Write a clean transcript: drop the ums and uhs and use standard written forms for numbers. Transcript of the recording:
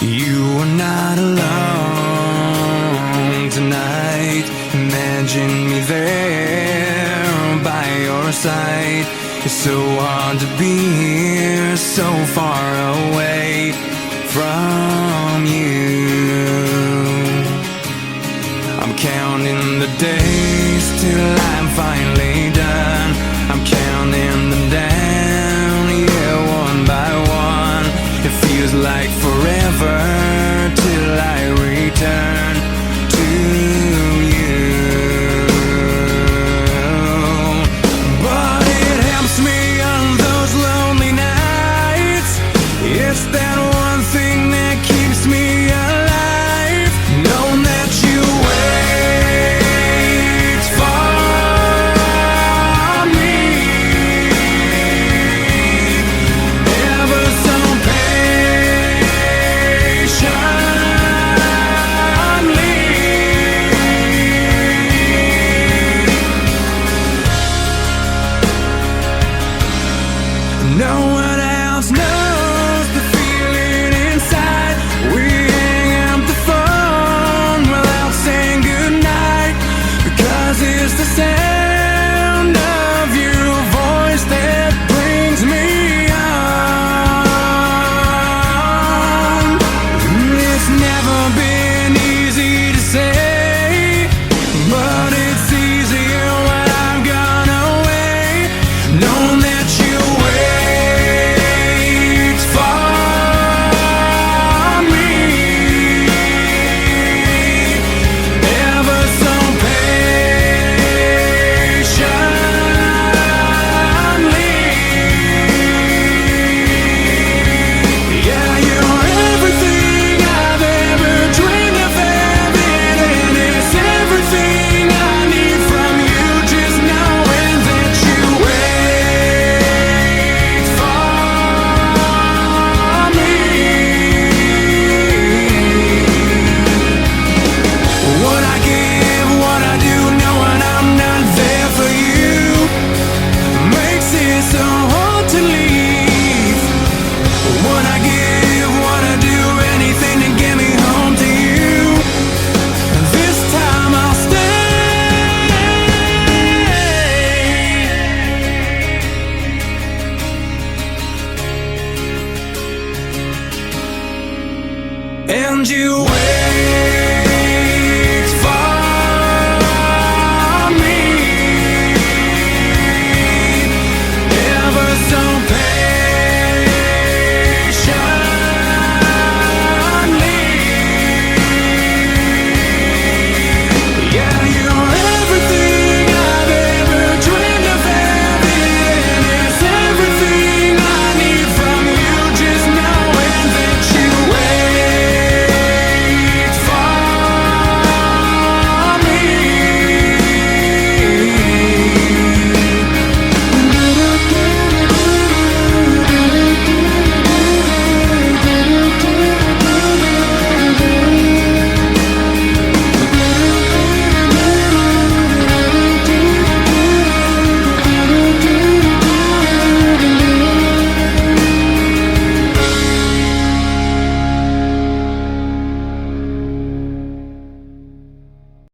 You are not alone tonight. Imagine me there by your side. It's so hard to be here, so far away from you. I'm counting the days till I'm finally done. I'm counting them down, yeah, one by one. It feels like forever till I return to you. But it helps me on those lonely nights. It's that one thing that keeps me alive, knowing that you wait for me ever so no one else knows the feeling inside. We hang up the phone without saying goodnight, because it's the sound of your voice that brings me on. It's never been easy to say, but it's easier when I've gone away, knowing that you and you wait.